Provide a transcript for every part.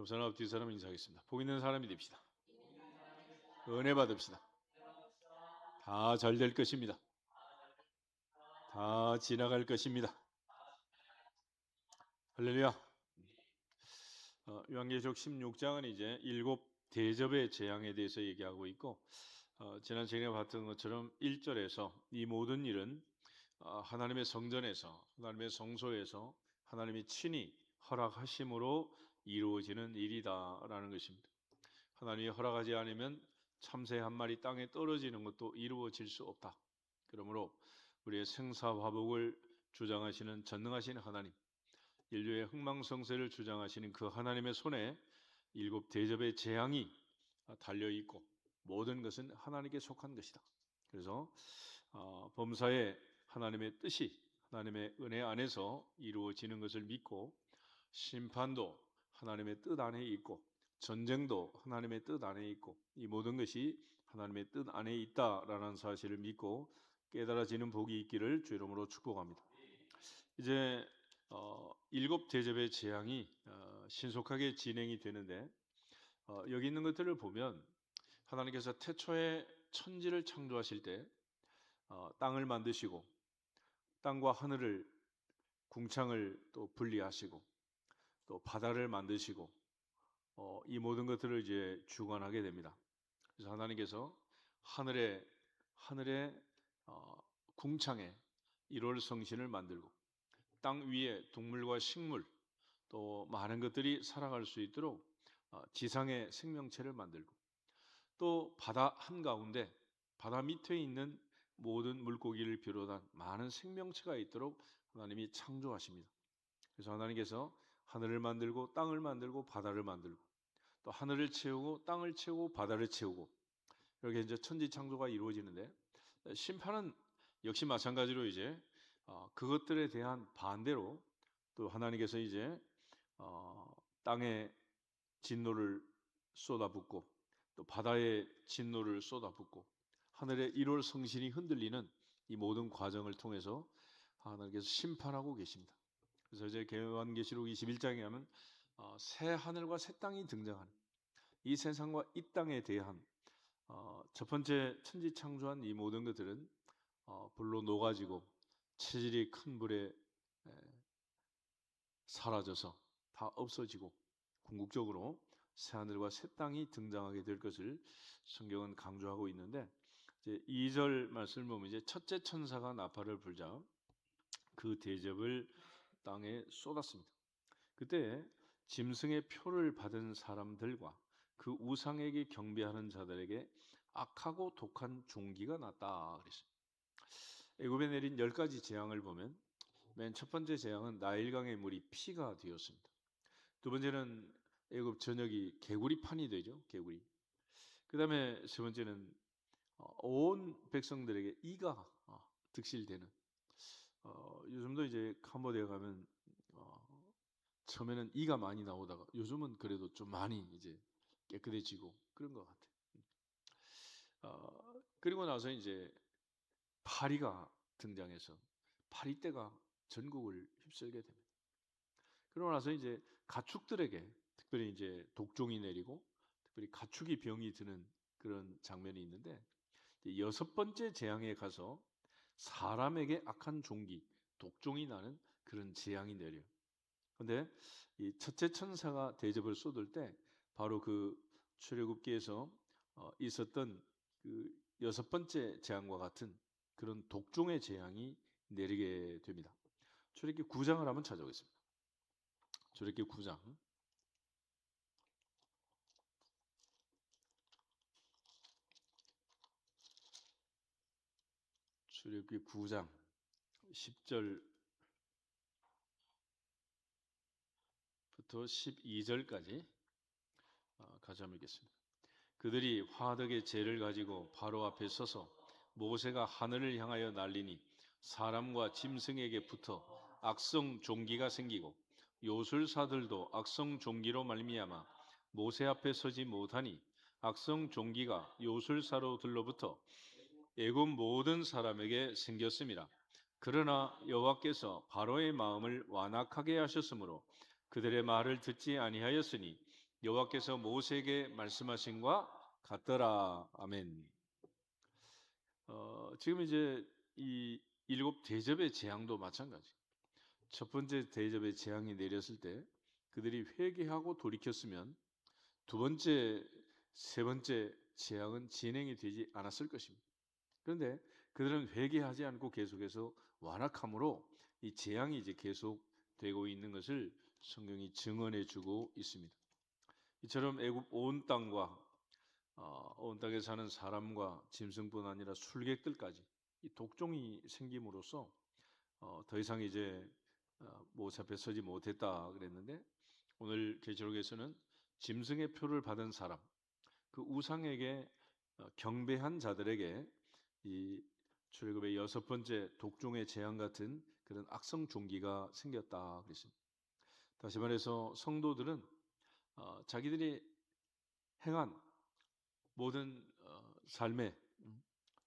옆 사람 앞 뒤 사람 인사하겠습니다. 복 있는 사람이 됩시다. 은혜 받읍시다. 다 잘 될 것입니다. 다 지나갈 것입니다. 할렐루야. 요한계시록 16장은 이제 일곱 대접의 재앙에 대해서 얘기하고 있고, 지난 시간에 봤던 것처럼 1절에서 이 모든 일은 하나님의 성전에서, 하나님의 성소에서 하나님이 친히 허락하심으로 이루어지는 일이다라는 것입니다. 하나님이 허락하지 않으면 참새 한 마리 땅에 떨어지는 것도 이루어질 수 없다. 그러므로 우리의 생사화복을 주장하시는 전능하신 하나님, 인류의 흥망성쇠를 주장하시는 그 하나님의 손에 일곱 대접의 재앙이 달려있고 모든 것은 하나님께 속한 것이다. 그래서 범사에 하나님의 뜻이 하나님의 은혜 안에서 이루어지는 것을 믿고, 심판도 하나님의 뜻 안에 있고 전쟁도 하나님의 뜻 안에 있고 이 모든 것이 하나님의 뜻 안에 있다라는 사실을 믿고 깨달아지는 복이 있기를 주 이름으로 축복합니다. 이제 일곱 대접의 재앙이 신속하게 진행이 되는데, 여기 있는 것들을 보면 하나님께서 태초에 천지를 창조하실 때 땅을 만드시고 땅과 하늘을 궁창을 또 분리하시고 또 바다를 만드시고 이 모든 것들을 이제 주관하게 됩니다. 그래서 하나님께서 하늘의 궁창에 일월성신을 만들고 땅 위에 동물과 식물 또 많은 것들이 살아갈 수 있도록 지상의 생명체를 만들고, 또 바다 한가운데 바다 밑에 있는 모든 물고기를 비롯한 많은 생명체가 있도록 하나님이 창조하십니다. 그래서 하나님께서 하늘을 만들고 땅을 만들고 바다를 만들고 또 하늘을 채우고 땅을 채우고 바다를 채우고 이렇게 이제 천지 창조가 이루어지는데, 심판은 역시 마찬가지로 이제 그것들에 대한 반대로 또 하나님께서 이제 땅에 진노를 쏟아붓고 또 바다에 진노를 쏟아붓고 하늘의 일월 성신이 흔들리는 이 모든 과정을 통해서 하나님께서 심판하고 계십니다. 그래서 이제 요한계시록 21장에 하면 새 하늘과 새 땅이 등장하는 이 세상과 이 땅에 대한 첫 번째 천지 창조한 이 모든 것들은 불로 녹아지고 체질이 큰 불에 사라져서 다 없어지고 궁극적으로 새 하늘과 새 땅이 등장하게 될 것을 성경은 강조하고 있는데, 이제 2절 말씀을 보면 이제 첫째 천사가 나팔을 불자 그 대접을 땅에 쏟았습니다. 그때 짐승의 표를 받은 사람들과 그 우상에게 경배하는 자들에게 악하고 독한 종기가 났다 그랬어요. 애굽에 내린 10가지 재앙을 보면 맨 첫 번째 재앙은 나일강의 물이 피가 되었습니다. 두 번째는 애굽 전역이 개구리판이 되죠. 개구리. 그 다음에 세 번째는 온 백성들에게 이가 득실되는, 요즘도 이제 캄보디아 가면 처음에는 이가 많이 나오다가 요즘은 그래도 좀 많이 이제 깨끗해지고 그런 것 같아요. 그리고 나서 이제 파리가 등장해서 파리떼가 전국을 휩쓸게 됩니다. 그러고 나서 이제 가축들에게 특별히 이제 독종이 내리고 특별히 가축이 병이 드는 그런 장면이 있는데, 여섯 번째 재앙에 가서 사람에게 악한 종기, 독종이 나는 그런 재앙이 내려요. 그런데 이 첫째 천사가 대접을 쏟을 때 바로 그 출애굽기에서 있었던 그 여섯 번째 재앙과 같은 그런 독종의 재앙이 내리게 됩니다. 출애굽기 9장을 한번 찾아보겠습니다. 출애굽기 9장. 출애굽기 9장 10절부터 12절까지 같이 한번 읽겠습니다. 그들이 화덕의 재를 가지고 바로 앞에 서서 모세가 하늘을 향하여 날리니 사람과 짐승에게 붙어 악성 종기가 생기고 요술사들도 악성 종기로 말미암아 모세 앞에 서지 못하니 악성 종기가 요술사로 들러붙어 애굽 모든 사람에게 생겼습니다. 그러나 여호와께서 바로의 마음을 완악하게 하셨으므로 그들의 말을 듣지 아니하였으니 여호와께서 모세에게 말씀하신과 같더라. 아멘. 지금 이제 이 일곱 대접의 재앙도 마찬가지. 첫 번째 대접의 재앙이 내렸을 때 그들이 회개하고 돌이켰으면 두 번째, 세 번째 재앙은 진행이 되지 않았을 것입니다. 그런데 그들은 회개하지 않고 계속해서 완악함으로 이 재앙이 이제 계속되고 있는 것을 성경이 증언해 주고 있습니다. 이처럼 애굽 온 땅과 온 땅에 사는 사람과 짐승뿐 아니라 술객들까지 이 독종이 생김으로써 더 이상 이제 모세 앞에 서지 못했다 그랬는데 오늘 계시록에서는 짐승의 표를 받은 사람, 그 우상에게 경배한 자들에게 이 출애굽의 여섯 번째 독종의 재앙 같은 그런 악성 종기가 생겼다 그랬습니다. 다시 말해서 성도들은 자기들이 행한 모든 삶의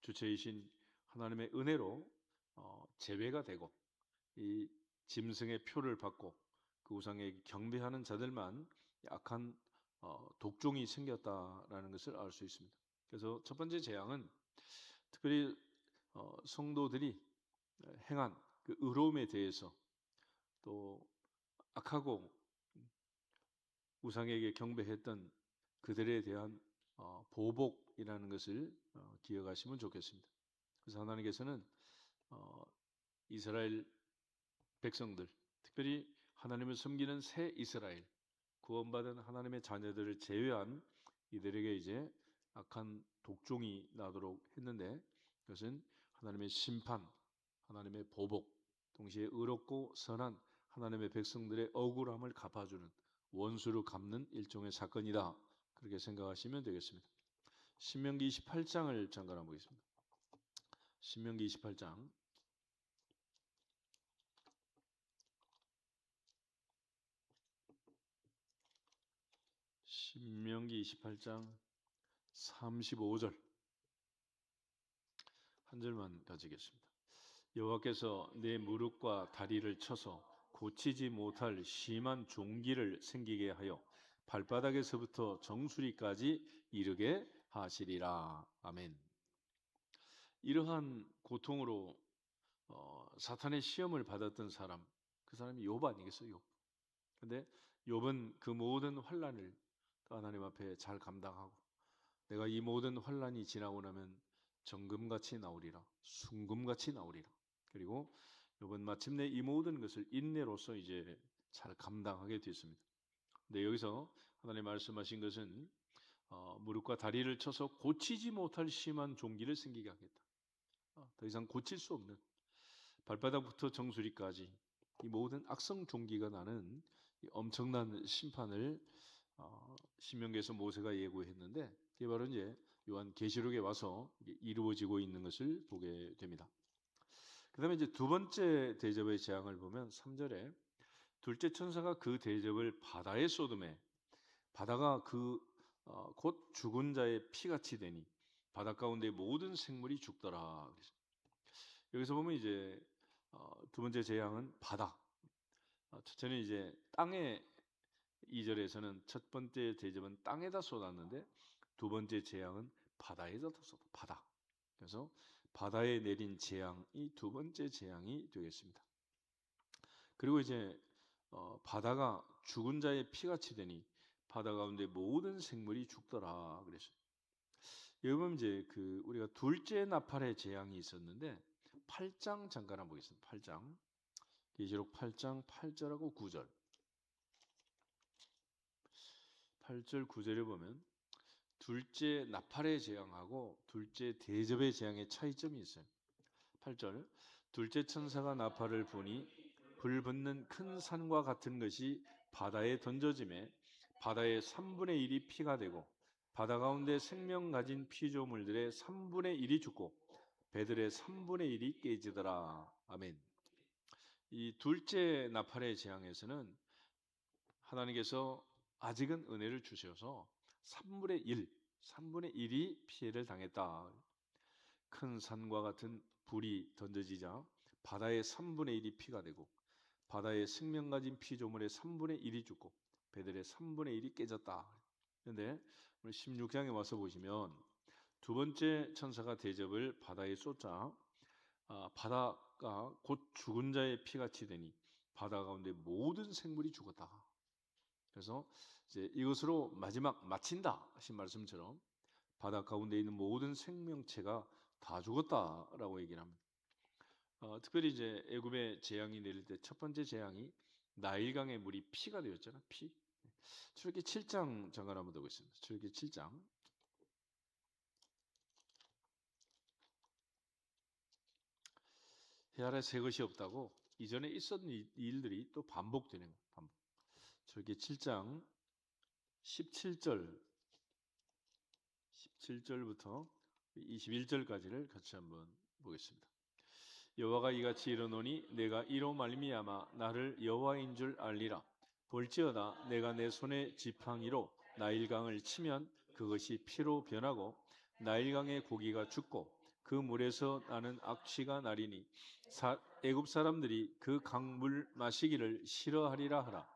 주체이신 하나님의 은혜로 제외가 되고 이 짐승의 표를 받고 그 우상에 경배하는 자들만 악한 독종이 생겼다라는 것을 알 수 있습니다. 그래서 첫 번째 재앙은 특별히 성도들이 행한 그 의로움에 대해서 또 악하고 우상에게 경배했던 그들에 대한 보복이라는 것을 기억하시면 좋겠습니다. 그래서 하나님께서는 이스라엘 백성들, 특별히 하나님을 섬기는 새 이스라엘, 구원받은 하나님의 자녀들을 제외한 이들에게 이제 악한 독종이 나도록 했는데 그것은 하나님의 심판, 하나님의 보복, 동시에 의롭고 선한 하나님의 백성들의 억울함을 갚아주는 원수를 갚는 일종의 사건이다. 그렇게 생각하시면 되겠습니다. 신명기 28장을 잠깐 한번 보겠습니다. 신명기 28장 신명기 28장 35절 한 절만 가지겠습니다. 여호와께서 내 무릎과 다리를 쳐서 고치지 못할 심한 종기를 생기게 하여 발바닥에서부터 정수리까지 이르게 하시리라. 아멘. 이러한 고통으로 사탄의 시험을 받았던 사람, 그 사람이 욥 아니겠어요? 욥. 근데 욥은 그 모든 환난을 하나님 앞에 잘 감당하고 내가 이 모든 환난이 지나고 나면 정금같이 나오리라, 순금같이 나오리라. 그리고 욥은 마침내 이 모든 것을 인내로서 이제 잘 감당하게 됐습니다. 근데 여기서 하나님 말씀하신 것은 무릎과 다리를 쳐서 고치지 못할 심한 종기를 생기게 하겠다. 더 이상 고칠 수 없는 발바닥부터 정수리까지 이 모든 악성 종기가 나는 엄청난 심판을 신명기에서 모세가 예고했는데 이게 바로 이제 요한 계시록에 와서 이루어지고 있는 것을 보게 됩니다. 그다음에 이제 두 번째 대접의 재앙을 보면 3절에 둘째 천사가 그 대접을 바다에 쏟음에 바다가 곧 죽은 자의 피같이 되니 바다 가운데 모든 생물이 죽더라. 여기서 보면 이제 두 번째 재앙은 바다. 첫째는 이제 땅에 2절에서는 첫 번째 대접은 땅에다 쏟았는데 두 번째 재앙은 바다에다 쏟아. 바다. 그래서 바다에 내린 재앙이 두 번째 재앙이 되겠습니다. 그리고 이제 바다가 죽은 자의 피같이 되니 바다 가운데 모든 생물이 죽더라 그랬어요. 여기 보면 이제 우리가 둘째 나팔의 재앙이 있었는데 8장 잠깐 한번 보겠습니다. 8장 계시록 8장 8절하고 9절 8절 9절에 보면 둘째 나팔의 재앙하고 둘째 대접의 재앙의 차이점이 있어요. 8절 둘째 천사가 나팔을 부니 불붙는 큰 산과 같은 것이 바다에 던져짐에 바다의 3분의 1이 피가 되고 바다 가운데 생명 가진 피조물들의 3분의 1이 죽고 배들의 3분의 1이 깨지더라. 아멘. 이 둘째 나팔의 재앙에서는 하나님께서 아직은 은혜를 주셔서 3분의 1이 피해를 당했다. 큰 산과 같은 불이 던져지자 바다의 3분의 1이 피가 되고 바다의 생명 가진 피조물의 3분의 1이 죽고 배들의 3분의 1이 깨졌다. 그런데 우리 16장에 와서 보시면 두 번째 천사가 대접을 바다에 쏟자 바다가 곧 죽은 자의 피같이 되니 바다 가운데 모든 생물이 죽었다. 그래서 이제 이것으로 마지막 마친다 하신 말씀처럼 바다 가운데 있는 모든 생명체가 다 죽었다라고 얘기를 합니다. 특별히 이제 애굽의 재앙이 내릴 때 첫 번째 재앙이 나일강의 물이 피가 되었잖아. 피. 출애굽기 7장 잠깐 한번 보겠습니다. 출애굽기 7장. 해 아래 새 것이 없다고 이전에 있었던 일들이 또 반복되는 거예요. 반복. 출애굽기 7장 17절부터 21절까지를 같이 한번 보겠습니다. 여호와가 이같이 이르노니 내가 이로 말미암아 나를 여호와인 줄 알리라. 볼지어다 내가 내 손의 지팡이로 나일강을 치면 그것이 피로 변하고 나일강의 고기가 죽고 그 물에서 나는 악취가 나리니 애굽 사람들이 그 강물 마시기를 싫어하리라 하라.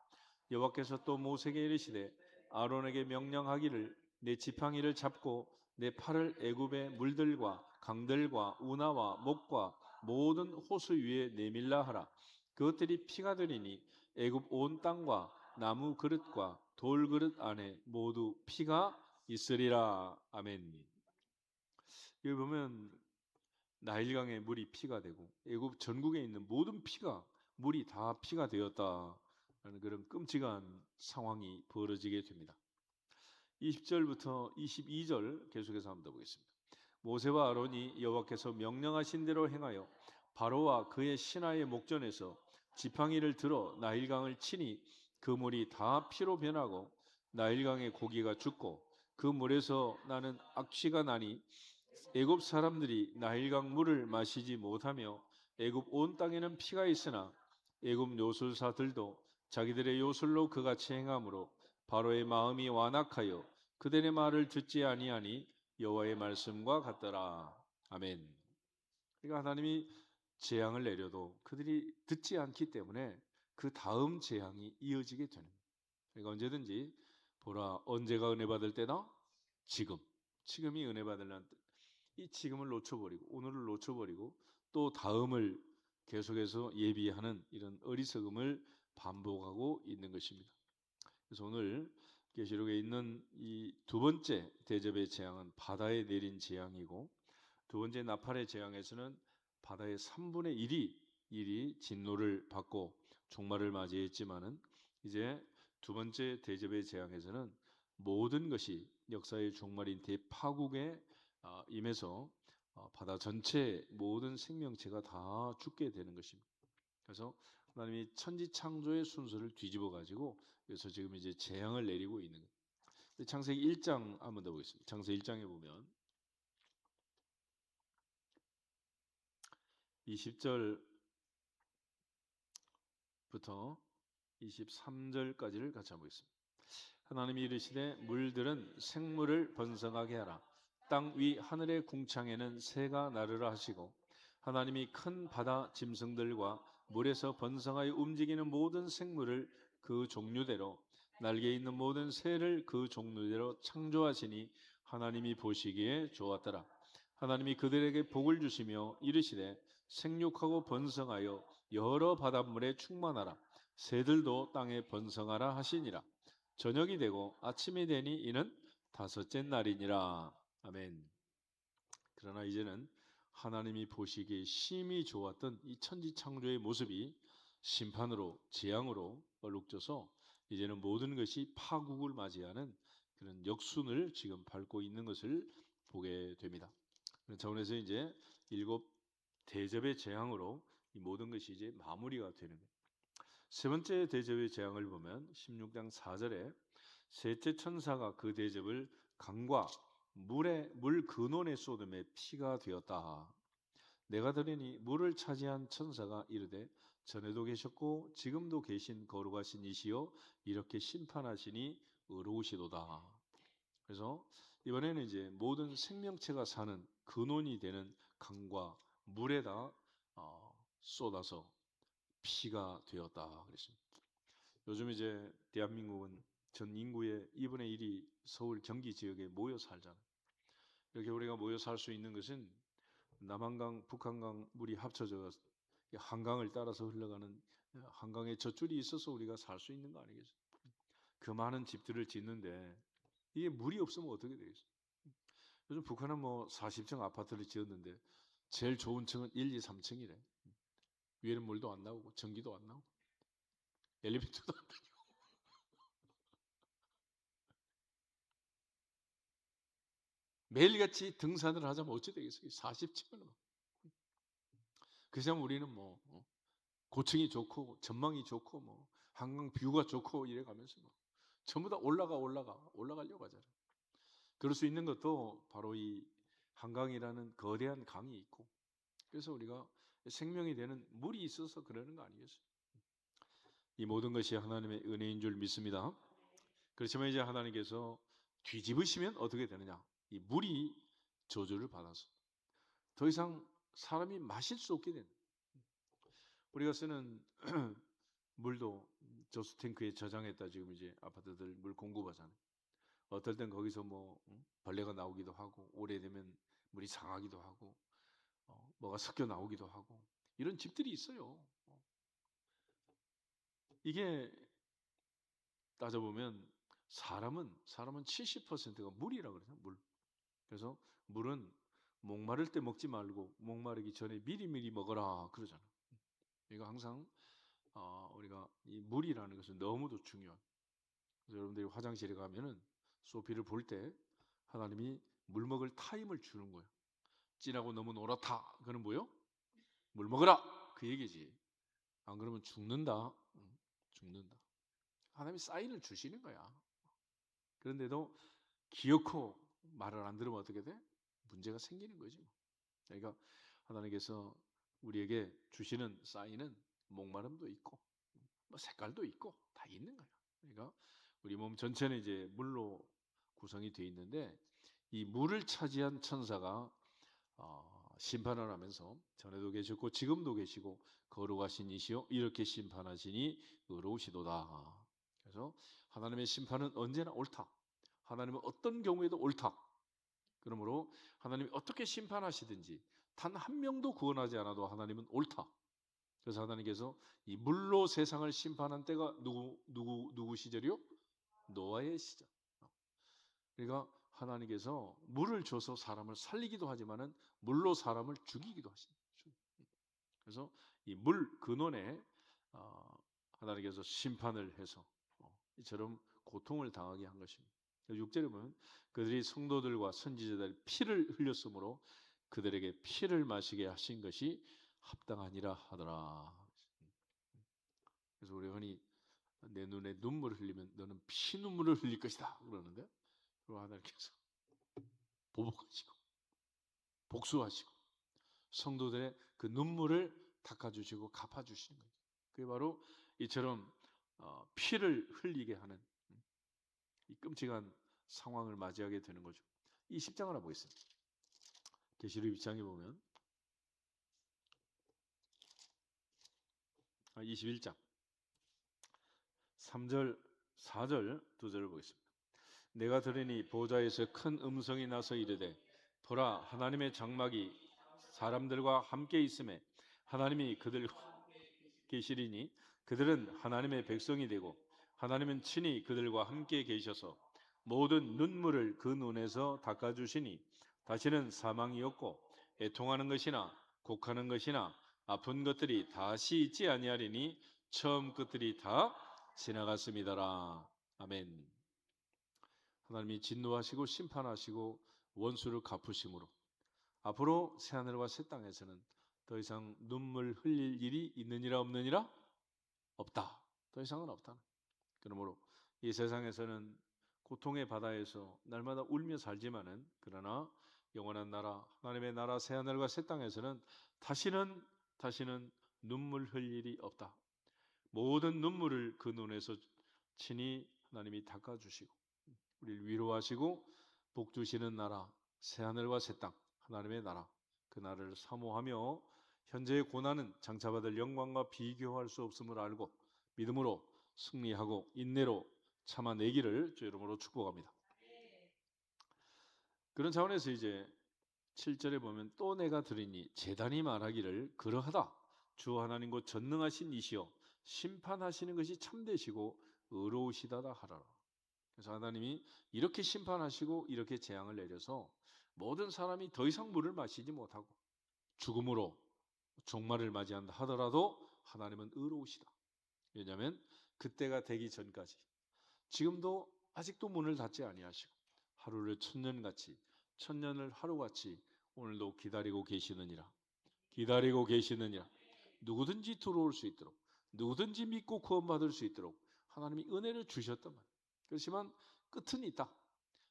여호와께서 또 모세에게 이르시되 아론에게 명령하기를 내 지팡이를 잡고 내 팔을 애굽의 물들과 강들과 운하와 목과 모든 호수 위에 내밀라 하라. 그것들이 피가 되리니 애굽 온 땅과 나무 그릇과 돌 그릇 안에 모두 피가 있으리라. 아멘. 여기 보면 나일강의 물이 피가 되고 애굽 전국에 있는 모든 피가 물이 다 피가 되었다라는 그런 끔찍한 상황이 벌어지게 됩니다. 20절부터 22절 계속해서 한번 더 보겠습니다. 모세와 아론이 여호와께서 명령하신 대로 행하여 바로와 그의 신하의 목전에서 지팡이를 들어 나일강을 치니 그 물이 다 피로 변하고 나일강의 고기가 죽고 그 물에서 나는 악취가 나니 애굽 사람들이 나일강 물을 마시지 못하며 애굽 온 땅에는 피가 있으나 애굽 요술사들도 자기들의 요술로 그같이 행함으로 바로의 마음이 완악하여 그들의 말을 듣지 아니하니 여호와의 말씀과 같더라. 아멘. 그러니까 하나님이 재앙을 내려도 그들이 듣지 않기 때문에 그 다음 재앙이 이어지게 되는 거예요. 그러니까 언제든지 보라 언제가 은혜 받을 때다? 지금이 은혜 받으려는 때. 이 지금을 놓쳐버리고 오늘을 놓쳐버리고 또 다음을 계속해서 예비하는 이런 어리석음을 반복하고 있는 것입니다. 그래서 오늘 계시록에 있는 이 두 번째 대접의 재앙은 바다에 내린 재앙이고 두 번째 나팔의 재앙에서는 바다의 3분의 1이 진노를 받고 종말을 맞이했지만은 이제 두 번째 대접의 재앙에서는 모든 것이 역사의 종말인 대파국에 임해서 바다 전체 모든 생명체가 다 죽게 되는 것입니다. 그래서 하나님이 천지 창조의 순서를 뒤집어 가지고 그래서 지금 이제 재앙을 내리고 있는 거예요. 창세기 1장 한번 더 보겠습니다. 창세기 1장에 보면 20절부터 23절까지를 같이 한번 보겠습니다. 하나님이 이르시되 물들은 생물을 번성하게 하라. 땅 위 하늘의 궁창에는 새가 나르라 하시고 하나님이 큰 바다 짐승들과 물에서 번성하여 움직이는 모든 생물을 그 종류대로 날개 있는 모든 새를 그 종류대로 창조하시니 하나님이 보시기에 좋았더라. 하나님이 그들에게 복을 주시며 이르시되 생육하고 번성하여 여러 바닷물에 충만하라. 새들도 땅에 번성하라 하시니라. 저녁이 되고 아침이 되니 이는 다섯째 날이니라. 아멘. 그러나 이제는 하나님이 보시기에 심히 좋았던 이 천지 창조의 모습이 심판으로 재앙으로 얼룩져서 이제는 모든 것이 파국을 맞이하는 그런 역순을 지금 밟고 있는 것을 보게 됩니다. 그런 차원에서 이제 일곱 대접의 재앙으로 이 모든 것이 이제 마무리가 되는 거예요. 세 번째 대접의 재앙을 보면 16장 4절에 셋째 천사가 그 대접을 강과 물 근원에 쏟음에 피가 되었다. 내가 들으니 물을 차지한 천사가 이르되 전에도 계셨고 지금도 계신 거룩하신 이시여 이렇게 심판하시니 의로우시도다. 그래서 이번에는 이제 모든 생명체가 사는 근원이 되는 강과 물에다 쏟아서 피가 되었다 그랬습니다. 요즘 이제 대한민국은 전 인구의 2분의 1이 서울 경기 지역에 모여 살잖아요. 이렇게 우리가 모여 살 수 있는 것은 남한강, 북한강 물이 합쳐져 한강을 따라서 흘러가는 한강에 젖줄이 있어서 우리가 살 수 있는 거 아니겠어요? 그 많은 집들을 짓는데 이게 물이 없으면 어떻게 되겠어요? 요즘 북한은 뭐 40층 아파트를 지었는데 제일 좋은 층은 1, 2, 3층이래. 위에는 물도 안 나오고 전기도 안 나오고 엘리베이터도 안 다니고. 매일같이 등산을 하자면 어찌 되겠어요? 40층을. 그래서 우리는 뭐 고층이 좋고 전망이 좋고 뭐 한강 뷰가 좋고 이래 가면서 뭐 전부 다 올라가려고 하잖아요. 그럴 수 있는 것도 바로 이 한강이라는 거대한 강이 있고, 그래서 우리가 생명이 되는 물이 있어서 그러는 거 아니겠어요? 이 모든 것이 하나님의 은혜인 줄 믿습니다. 그렇지만 이제 하나님께서 뒤집으시면 어떻게 되느냐? 이 물이 저주를 받아서 더 이상 사람이 마실 수 없게 되는. 우리가 쓰는 물도 저수탱크에 저장했다 지금 이제 아파트들 물 공급하잖아요. 어떨 땐 거기서 뭐 벌레가 나오기도 하고 오래되면 물이 상하기도 하고 뭐가 섞여 나오기도 하고 이런 집들이 있어요. 이게 따져보면 사람은 70%가 물이라 그러죠. 물. 그래서 물은 목마를 때 먹지 말고 목마르기 전에 미리미리 먹어라 그러잖아요. 이거 항상 우리가 이 물이라는 것은 너무도 중요한. 그래서 여러분들이 화장실에 가면은 소피를 볼 때 하나님이 물 먹을 타임을 주는 거예요. 진하고 너무 노랗다. 그는 뭐요? 물 먹어라. 그 얘기지. 안 그러면 죽는다. 죽는다. 하나님이 사인을 주시는 거야. 그런데도 기어코 말을 안 들으면 어떻게 돼? 문제가 생기는 거지. 그러니까 하나님께서 우리에게 주시는 사인은 목마름도 있고 뭐 색깔도 있고 다 있는 거예요. 그러니까 우리 몸 전체는 이제 물로 구성이 되어 있는데 이 물을 차지한 천사가 심판을 하면서 전에도 계셨고 지금도 계시고 거룩하신 이시요 이렇게 심판하시니 의로우시도다. 그래서 하나님의 심판은 언제나 옳다. 하나님은 어떤 경우에도 옳다. 그러므로 하나님이 어떻게 심판하시든지 단 한 명도 구원하지 않아도 하나님은 옳다. 그래서 하나님께서 이 물로 세상을 심판한 때가 누구 시절이요? 노아의 시절. 그러니까 하나님께서 물을 줘서 사람을 살리기도 하지만은 물로 사람을 죽이기도 하십니다. 그래서 이 물 근원에 하나님께서 심판을 해서 이처럼 고통을 당하게 한 것입니다. 6절에 보면 그들이 성도들과 선지자들의 피를 흘렸으므로 그들에게 피를 마시게 하신 것이 합당하니라 하더라. 그래서 우리 흔히 내 눈에 눈물을 흘리면 너는 피눈물을 흘릴 것이다 그러는데, 그리고 하나님께서 보복하시고 복수하시고 성도들의 그 눈물을 닦아주시고 갚아주시는 거죠. 그게 바로 이처럼 피를 흘리게 하는 이 끔찍한 상황을 맞이하게 되는 거죠. 이 10장 하나 보겠습니다. 계시록 2장에 보면 21장 3절 4절 2절을 보겠습니다. 내가 들으니 보좌에서 큰 음성이 나서 이르되 보라 하나님의 장막이 사람들과 함께 있음에 하나님이 그들과 계시리니 그들은 하나님의 백성이 되고 하나님은 친히 그들과 함께 계셔서 모든 눈물을 그 눈에서 닦아주시니 다시는 사망이 없고 애통하는 것이나 곡하는 것이나 아픈 것들이 다시 있지 아니하리니 처음 것들이 다 지나갔음이더라. 아멘. 하나님이 진노하시고 심판하시고 원수를 갚으심으로 앞으로 새하늘과 새 땅에서는 더 이상 눈물 흘릴 일이 있느니라 없느니라? 없다. 더 이상은 없다. 그러므로 이 세상에서는 고통의 바다에서 날마다 울며 살지만은 그러나 영원한 나라 하나님의 나라 새하늘과 새 땅에서는 다시는 눈물 흘릴 일이 없다. 모든 눈물을 그 눈에서 친히 하나님이 닦아주시고 우리를 위로하시고 복 주시는 나라 새하늘과 새 땅 하나님의 나라 그 나라를 사모하며 현재의 고난은 장차받을 영광과 비교할 수 없음을 알고 믿음으로 승리하고 인내로 참아내기를 주 이름으로 축복합니다. 그런 차원에서 이제 7절에 보면 또 내가 들으니 제단이 말하기를 그러하다. 주 하나님 곧 전능하신 이시여 심판하시는 것이 참되시고 의로우시다다 하라라. 그래서 하나님이 이렇게 심판하시고 이렇게 재앙을 내려서 모든 사람이 더 이상 물을 마시지 못하고 죽음으로 종말을 맞이한다 하더라도 하나님은 의로우시다. 왜냐하면 그때가 되기 전까지 지금도 아직도 문을 닫지 아니하시고 하루를 천년같이 천년을 하루같이 오늘도 기다리고 계시느니라. 기다리고 계시느니라. 누구든지 들어올 수 있도록 누구든지 믿고 구원받을 수 있도록 하나님이 은혜를 주셨단 말이에요. 그렇지만 끝은 있다.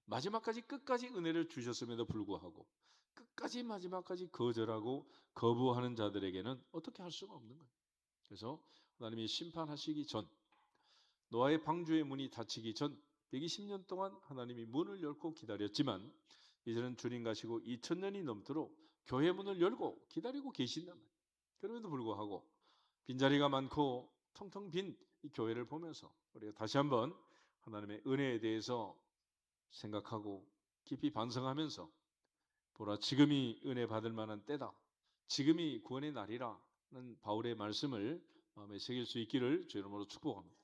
마지막까지 끝까지 은혜를 주셨음에도 불구하고 끝까지 마지막까지 거절하고 거부하는 자들에게는 어떻게 할 수가 없는 거예요. 그래서 하나님이 심판하시기 전 노아의 방주의 문이 닫히기 전 120년 동안 하나님이 문을 열고 기다렸지만 이제는 주님 가시고 2000년이 넘도록 교회 문을 열고 기다리고 계신단 말이에요. 그럼에도 불구하고 빈자리가 많고 텅텅 빈 이 교회를 보면서 우리가 다시 한번 하나님의 은혜에 대해서 생각하고 깊이 반성하면서 보라 지금이 은혜 받을 만한 때다. 지금이 구원의 날이라는 바울의 말씀을 마음에 새길 수 있기를 주 이름으로 축복합니다.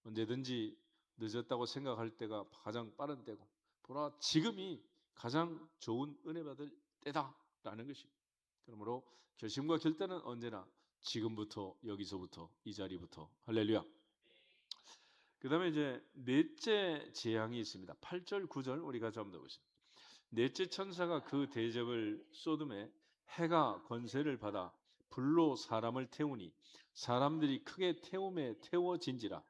언제든지 늦었다고 생각할 때가 가장 빠른 때고 보라 지금이 가장 좋은 은혜 받을 때다라는 것입니다. 그러므로 결심과 결단은 언제나 지금부터 여기서부터 이 자리부터 할렐루야. 그 다음에 이제 넷째 재앙이 있습니다. 8절 9절 우리가 좀 더 보겠습니다. 넷째 천사가 그 대접을 쏟음에 해가 권세를 받아 불로 사람을 태우니 사람들이 크게 태움에 태워진지라.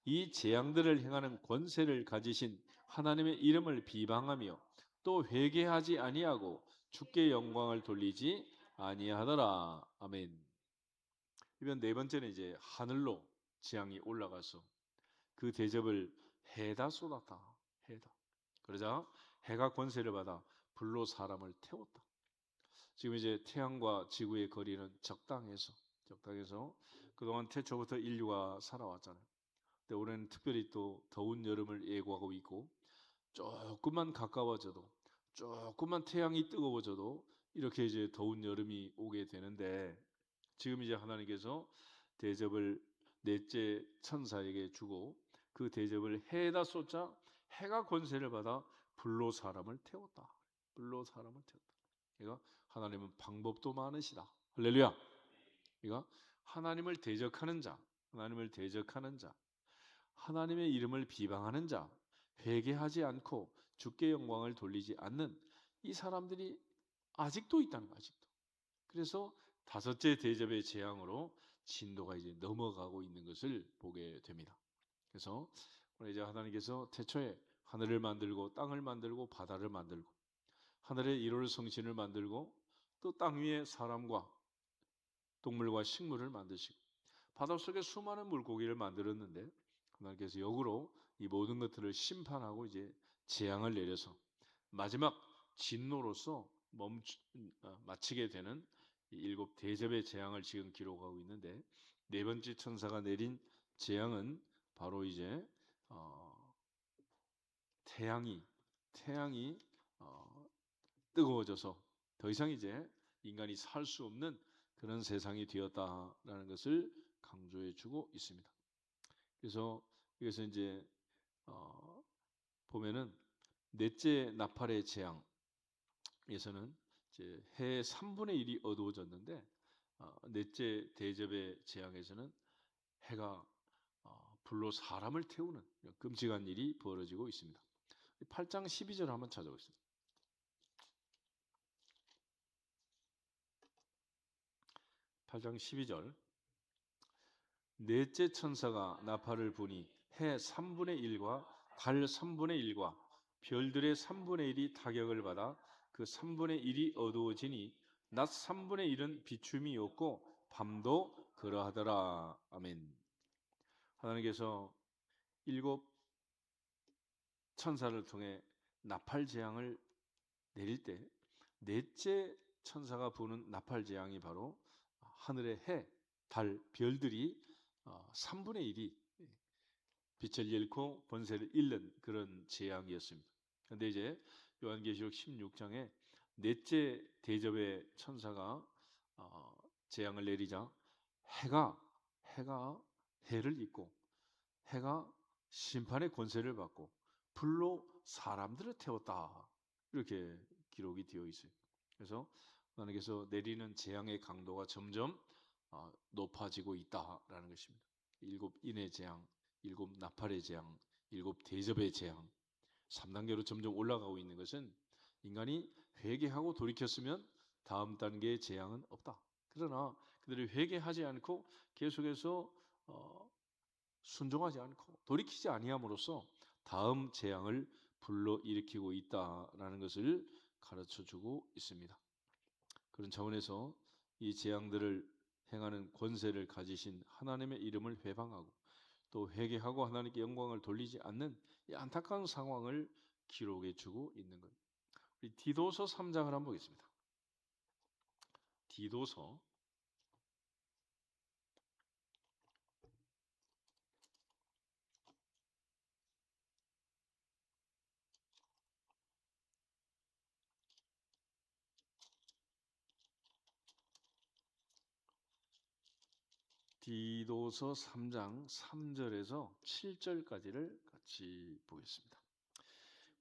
이 재앙들을 행하는 권세를 가지신 하나님의 이름을 비방하며 또 회개하지 아니하고 주께 영광을 돌리지 아니하더라. 아멘. 이번 네 번째는 이제 하늘로 재앙이 올라가서 그 대접을 해다 쏟았다. 해다. 그러자 해가 권세를 받아 불로 사람을 태웠다. 지금 이제 태양과 지구의 거리는 적당해서 그동안 태초부터 인류가 살아왔잖아요. 근데 올해는 특별히 또 더운 여름을 예고하고 있고 조금만 가까워져도 조금만 태양이 뜨거워져도 이렇게 이제 더운 여름이 오게 되는데 지금 이제 하나님께서 대접을 넷째 천사에게 주고 그 대접을 해에다 쏟자 해가 권세를 받아 불로 사람을 태웠다. 불로 사람을 태웠다. 그러니까 하나님은 방법도 많으시다. 할렐루야. 그러니까 하나님을 대적하는 자, 하나님을 대적하는 자, 하나님의 이름을 비방하는 자, 회개하지 않고 주께 영광을 돌리지 않는 이 사람들이 아직도 있다는 거야, 아직도. 그래서 다섯째 대접의 재앙으로 진도가 이제 넘어가고 있는 것을 보게 됩니다. 그래서 오늘 이제 하나님께서 태초에 하늘을 만들고 땅을 만들고 바다를 만들고 하늘에 일월 성신을 만들고 또 땅 위에 사람과 동물과 식물을 만드시고 바닷속에 수많은 물고기를 만들었는데 하나님께서 역으로 이 모든 것들을 심판하고 이제 재앙을 내려서 마지막 진노로서 마치게 되는 이 일곱 대접의 재앙을 지금 기록하고 있는데 네 번째 천사가 내린 재앙은 바로 이제 태양이 뜨거워져서 더 이상 이제 인간이 살 수 없는 그런 세상이 되었다라는 것을 강조해 주고 있습니다. 그래서 여기서 이제 보면은 넷째 나팔의 재앙에서는 이제 해 3분의 1이 어두워졌는데 넷째 대접의 재앙에서는 해가 불로 사람을 태우는 끔찍한 일이 벌어지고 있습니다. 8장 12절 한번 찾아보겠습니다. 8장 12절 넷째 천사가 나팔을 부니 해 3분의 1과 달 3분의 1과 별들의 3분의 1이 타격을 받아 그 3분의 1이 어두워지니 낮 3분의 1은 비춤이 없고 밤도 그러하더라. 아멘. 하나님께서 일곱 천사를 통해 나팔 재앙을 내릴 때 넷째 천사가 부는 나팔 재앙이 바로 하늘의 해, 달, 별들이 3분의 1이 빛을 잃고 권세를 잃는 그런 재앙이었습니다. 그런데 이제 요한계시록 16장에 넷째 대접의 천사가 재앙을 내리자 해가 해를 잇고 해가 심판의 권세를 받고 불로 사람들을 태웠다. 이렇게 기록이 되어 있어요. 그래서 하나님께서 내리는 재앙의 강도가 점점 높아지고 있다라는 것입니다. 일곱 인의 재앙, 일곱 나팔의 재앙, 일곱 대접의 재앙, 3단계로 점점 올라가고 있는 것은 인간이 회개하고 돌이켰으면 다음 단계의 재앙은 없다. 그러나 그들이 회개하지 않고 계속해서 순종하지 않고 돌이키지 아니함으로써 다음 재앙을 불러일으키고 있다라는 것을 가르쳐주고 있습니다. 그런 차원에서 이 재앙들을 행하는 권세를 가지신 하나님의 이름을 회방하고 또 회개하고 하나님께 영광을 돌리지 않는 이 안타까운 상황을 기록해 주고 있는 것. 우리 디도서 3장을 한번 보겠습니다. 디도서 3장 3절에서 7절까지를 같이 보겠습니다.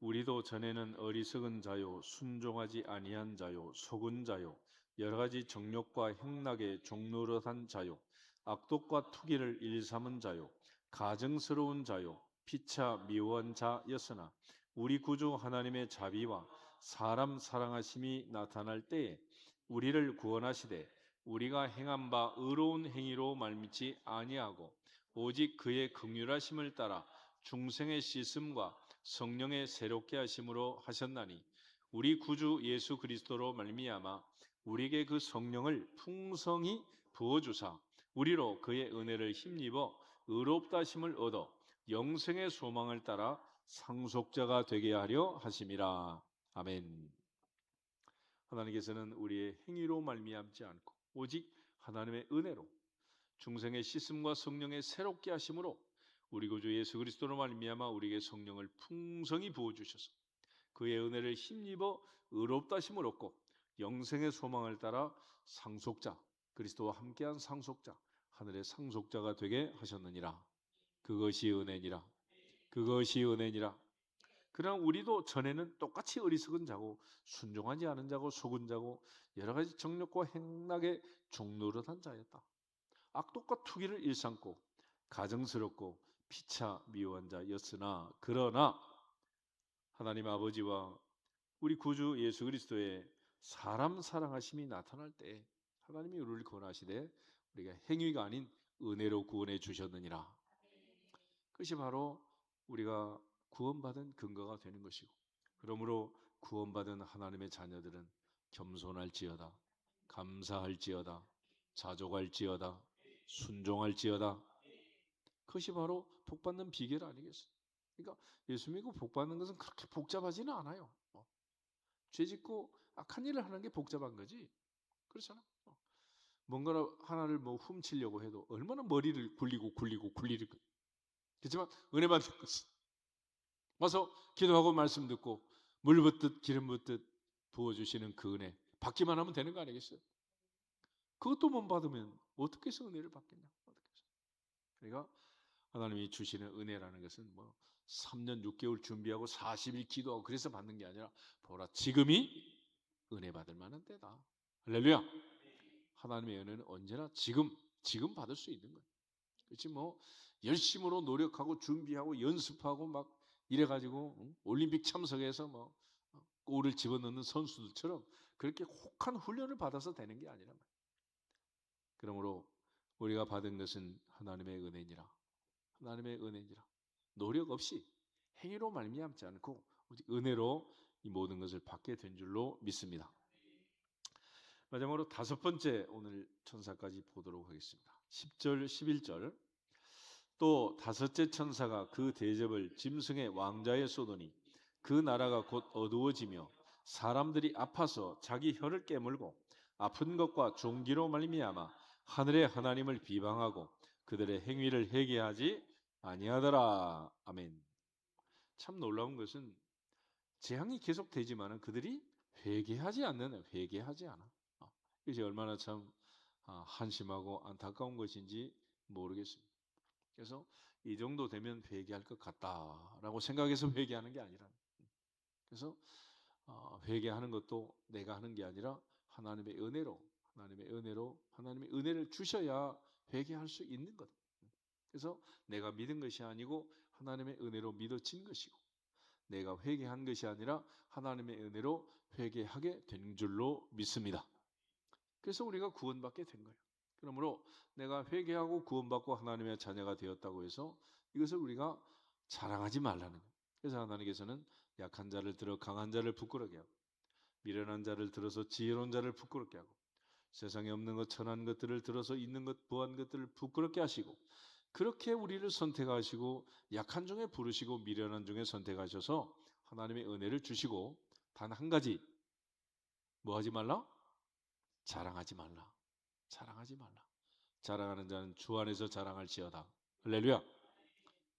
우리도 전에는 어리석은 자요 순종하지 아니한 자요 속은 자요 여러 가지 정욕과 행락에 종노릇한 자요 악독과 투기를 일삼은 자요 가증스러운 자요 피차 미워한 자였으나 우리 구주 하나님의 자비와 사람 사랑하심이 나타날 때에 우리를 구원하시되 우리가 행한 바 의로운 행위로 말미치 아니하고 오직 그의 긍휼하심을 따라 중생의 씻음과 성령의 새롭게 하심으로 하셨나니 우리 구주 예수 그리스도로 말미암아 우리에게 그 성령을 풍성히 부어주사 우리로 그의 은혜를 힘입어 의롭다 하심을 얻어 영생의 소망을 따라 상속자가 되게 하려 하심이라. 아멘. 하나님께서는 우리의 행위로 말미암지 않고 오직 하나님의 은혜로 중생의 씻음과 성령의 새롭게 하심으로 우리 구주 예수 그리스도로 말미암아 우리에게 성령을 풍성히 부어 주셔서 그의 은혜를 힘입어 의롭다 하심을 얻고 영생의 소망을 따라 상속자 그리스도와 함께한 상속자 하늘의 상속자가 되게 하셨느니라. 그것이 은혜니라. 그것이 은혜니라. 그러나 우리도 전에는 똑같이 어리석은 자고 순종하지 않은 자고 속은 자고 여러 가지 정욕과 행락에 종노릇한 자였다. 악독과 투기를 일삼고 가증스럽고 피차 미워한 자였으나 그러나 하나님 아버지와 우리 구주 예수 그리스도의 사람 사랑하심이 나타날 때 하나님이 우리를 구원하시되 우리가 행위가 아닌 은혜로 구원해 주셨느니라. 그것이 바로 우리가 구원받은 근거가 되는 것이고 그러므로 구원받은 하나님의 자녀들은 겸손할지어다 감사할지어다 자족할지어다 순종할지어다 그것이 바로 복받는 비결 아니겠어요? 그러니까 예수 믿고 복받는 것은 그렇게 복잡하지는 않아요. 죄짓고 악한 일을 하는 게 복잡한 거지. 그렇잖아. 뭔가 하나를 뭐 훔치려고 해도 얼마나 머리를 굴리고 그렇지만 은혜 받는 것은 와서 기도하고 말씀 듣고 물 붓듯 기름 붓듯 부어주시는 그 은혜 받기만 하면 되는 거 아니겠어요? 그것도 못 받으면 어떻게 해서 은혜를 받겠냐? 어떻게 해서? 그러니까 하나님이 주시는 은혜라는 것은 뭐 3년 6개월 준비하고 40일 기도하고 그래서 받는 게 아니라 보라 지금이 은혜 받을 만한 때다. 할렐루야. 하나님의 은혜는 언제나 지금 받을 수 있는 거예요. 그렇지 뭐 열심으로 노력하고 준비하고 연습하고 막 이래가지고 올림픽 참석해서 뭐 골을 집어넣는 선수들처럼 그렇게 혹한 훈련을 받아서 되는 게 아니란 말이에요. 그러므로 우리가 받은 것은 하나님의 은혜니라. 하나님의 은혜니라. 노력 없이 행위로 말미암지 않고 오직 은혜로 이 모든 것을 받게 된 줄로 믿습니다. 마지막으로 다섯 번째 오늘 천사까지 보도록 하겠습니다. 10절 11절 또 다섯째 천사가 그 대접을 짐승의 왕자에 쏘더니 그 나라가 곧 어두워지며 사람들이 아파서 자기 혀를 깨물고 아픈 것과 종기로 말미암아 하늘의 하나님을 비방하고 그들의 행위를 회개하지 아니하더라. 아멘. 참 놀라운 것은 재앙이 계속되지만은 그들이 회개하지 않아. 이것이 얼마나 참 한심하고 안타까운 것인지 모르겠습니다. 그래서 이 정도 되면 회개할 것 같다라고 생각해서 회개하는 게 아니라, 그래서 회개하는 것도 내가 하는 게 아니라 하나님의 은혜로, 하나님의 은혜를 주셔야 회개할 수 있는 것. 그래서 내가 믿은 것이 아니고 하나님의 은혜로 믿어진 것이고, 내가 회개한 것이 아니라 하나님의 은혜로 회개하게 된 줄로 믿습니다. 그래서 우리가 구원받게 된 거예요. 그러므로 내가 회개하고 구원받고 하나님의 자녀가 되었다고 해서 이것을 우리가 자랑하지 말라는 거예요. 그래서 하나님께서는 약한 자를 들어 강한 자를 부끄럽게 하고, 미련한 자를 들어서 지혜로운 자를 부끄럽게 하고, 세상에 없는 것 천한 것들을 들어서 있는 것 부한 것들을 부끄럽게 하시고, 그렇게 우리를 선택하시고 약한 중에 부르시고 미련한 중에 선택하셔서 하나님의 은혜를 주시고, 단 한 가지 뭐 하지 말라? 자랑하지 말라. 자랑하지 말라. 자랑하는 자는 주 안에서 자랑할지어다. 할렐루야.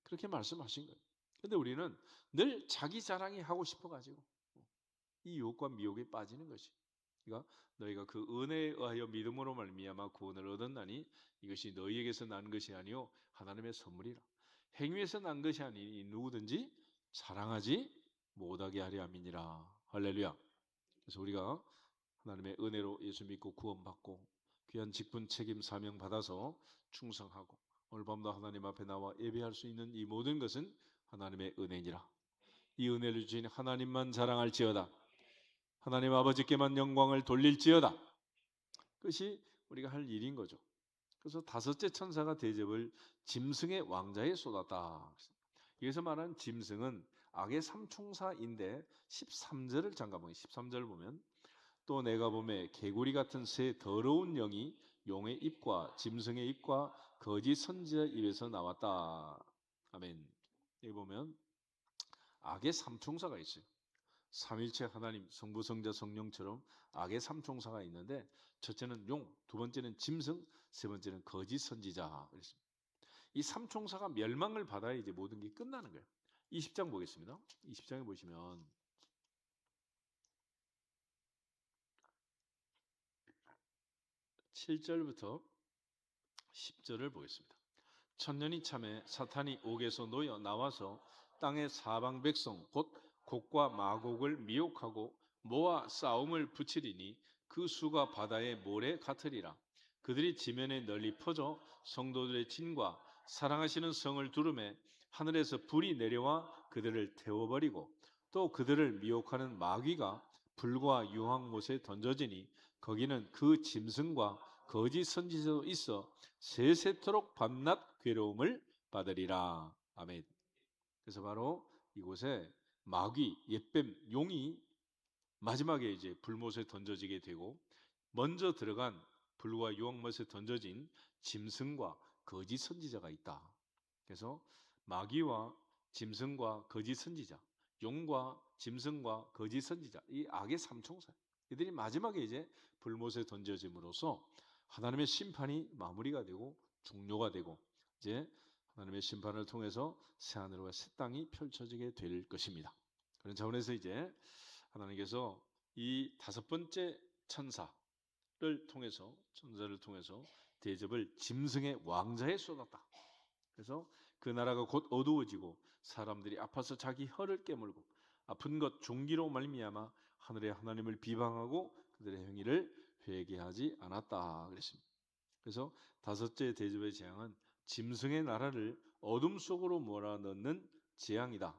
그렇게 말씀하신 거예요. 근데 우리는 늘 자기 자랑이 하고 싶어 가지고 이 유혹과 미혹에 빠지는 것이. 그러니까 너희가 그 은혜에 의하여 믿음으로 말미암아 구원을 얻었나니 이것이 너희에게서 난 것이 아니요 하나님의 선물이라. 행위에서 난 것이 아니니 누구든지 자랑하지 못하게 하려 함이니라. 할렐루야. 그래서 우리가 하나님의 은혜로 예수 믿고 구원받고 귀한 직분 책임 사명 받아서 충성하고 오늘 밤도 하나님 앞에 나와 예배할 수 있는 이 모든 것은 하나님의 은혜니라. 이 은혜를 주신 하나님만 자랑할지어다. 하나님 아버지께만 영광을 돌릴지어다. 그것이 우리가 할 일인 거죠. 그래서 다섯째 천사가 대접을 짐승의 왕자에 쏟았다. 여기서 말하는 짐승은 악의 삼총사인데 13절을 잠깐 보면 13절을 보면 또 내가 보매 개구리 같은 새 더러운 영이 용의 입과 짐승의 입과 거짓 선지자의 입에서 나왔다. 아멘. 여기 보면 악의 삼총사가 있어요. 삼일체 하나님 성부 성자 성령처럼 악의 삼총사가 있는데 첫째는 용, 두 번째는 짐승, 세 번째는 거짓 선지자. 그랬습니다. 이 삼총사가 멸망을 받아야 이제 모든 게 끝나는 거예요. 20장 보겠습니다. 20장에 보시면 7절부터 10절을 보겠습니다. 천년이 참에 사탄이 옥에서 놓여 나와서 땅의 사방 백성 곧 곡과 마곡을 미혹하고 모아 싸움을 붙이리니 그 수가 바다의 모래 같으리라. 그들이 지면에 널리 퍼져 성도들의 진과 사랑하시는 성을 두름에 하늘에서 불이 내려와 그들을 태워버리고 또 그들을 미혹하는 마귀가 불과 유황못에 던져지니 거기는 그 짐승과 거짓 선지자도 있어 세세토록 밤낮 괴로움을 받으리라. 아멘. 그래서 바로 이곳에 마귀, 옛뱀, 용이 마지막에 이제 불못에 던져지게 되고 먼저 들어간 불과 유황못에 던져진 짐승과 거짓 선지자가 있다. 그래서 마귀와 짐승과 거짓 선지자, 용과 짐승과 거짓 선지자, 이 악의 삼총사. 이들이 마지막에 이제 불못에 던져짐으로써 하나님의 심판이 마무리가 되고 종료가 되고 이제 하나님의 심판을 통해서 새 하늘과 새 땅이 펼쳐지게 될 것입니다. 그런 차원에서 이제 하나님께서 이 다섯 번째 천사를 천사를 통해서 대접을 짐승의 왕자에 쏟았다. 그래서 그 나라가 곧 어두워지고 사람들이 아파서 자기 혀를 깨물고 아픈 것 종기로 말미암아 하늘의 하나님을 비방하고 그들의 행위를 회개하지 않았다 그랬습니다. 그래서 다섯째 대접의 재앙은 짐승의 나라를 어둠 속으로 몰아넣는 재앙이다.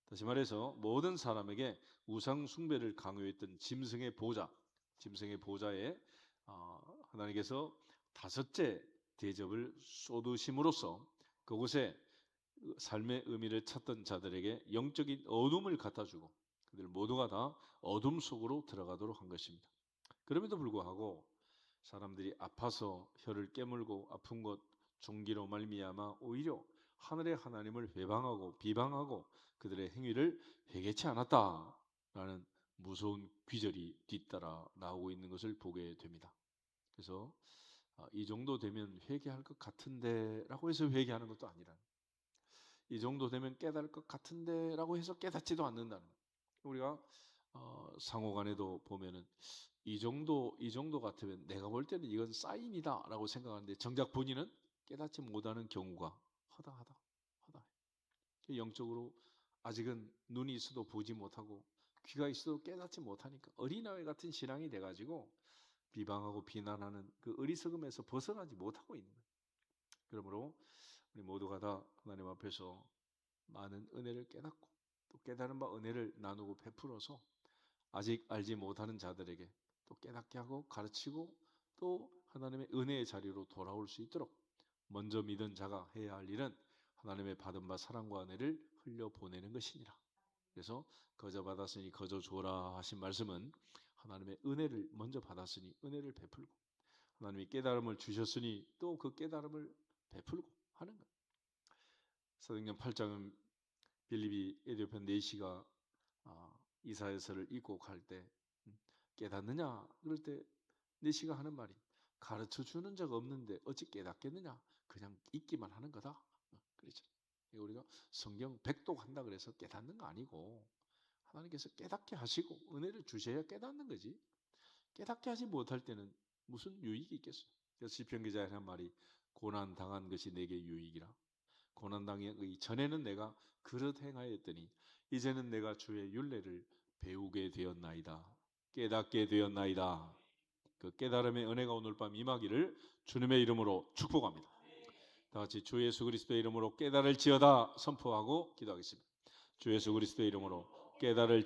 다시 말해서 모든 사람에게 우상 숭배를 강요했던 짐승의 보좌에 하나님께서 다섯째 대접을 쏟으심으로써 그곳에 삶의 의미를 찾던 자들에게 영적인 어둠을 갖다 주고 그들 모두가 다 어둠 속으로 들어가도록 한 것입니다. 그럼에도 불구하고 사람들이 아파서 혀를 깨물고 아픈 것 종기로 말미암아 오히려 하늘의 하나님을 회방하고 비방하고 그들의 행위를 회개치 않았다라는 무서운 귀절이 뒤따라 나오고 있는 것을 보게 됩니다. 그래서 이 정도 되면 회개할 것 같은데라고 해서 회개하는 것도 아니라 이 정도 되면 깨달을 것 같은데라고 해서 깨닫지도 않는다는 거예요. 우리가 상호간에도 보면은 이 정도 같으면 내가 볼 때는 이건 사인이다라고 생각하는데 정작 본인은 깨닫지 못하는 경우가 허다하다. 영적으로 아직은 눈이 있어도 보지 못하고 귀가 있어도 깨닫지 못하니까 어린아이 같은 신앙이 돼가지고 비방하고 비난하는 그 어리석음에서 벗어나지 못하고 있는 거예요. 그러므로 우리 모두가 다 하나님 앞에서 많은 은혜를 깨닫고 또 깨달은 바 은혜를 나누고 베풀어서 아직 알지 못하는 자들에게 또 깨닫게 하고 가르치고 또 하나님의 은혜의 자리로 돌아올 수 있도록 먼저 믿은 자가 해야 할 일은 하나님의 받은 바 사랑과 은혜를 흘려보내는 것이니라. 그래서 거저 받았으니 거저 주어라 하신 말씀은 하나님의 은혜를 먼저 받았으니 은혜를 베풀고 하나님이 깨달음을 주셨으니 또 그 깨달음을 베풀고 하는 것. 사도행전 8장은 빌립이 에디오피아 내시가 이사야서를 읽고 갈 때 깨닫느냐? 그럴 때 내시가 하는 말이 가르쳐주는 자가 없는데 어찌 깨닫겠느냐? 그냥 읽기만 하는 거다. 그렇죠. 우리가 성경 백독한다 그래서 깨닫는 거 아니고 하나님께서 깨닫게 하시고 은혜를 주셔야 깨닫는 거지. 깨닫게 하지 못할 때는 무슨 유익이 있겠어요? 그래서 시편 기자의 한 말이 고난 당한 것이 내게 유익이라. 고난 당하기 전에는 내가 그릇 행하였더니 이제는 내가 주의 율례를 배우게 되었나이다. 깨닫게 되었나이다. 그 깨달음의 은혜가 오늘 밤 임하기를 주님의 이름으로 축복합니다. 다 같이 주 예수 그리스도의 이름으로 깨달을지어다 선포하고 기도하겠습니다. 주 예수 그리스도의 이름으로 깨달을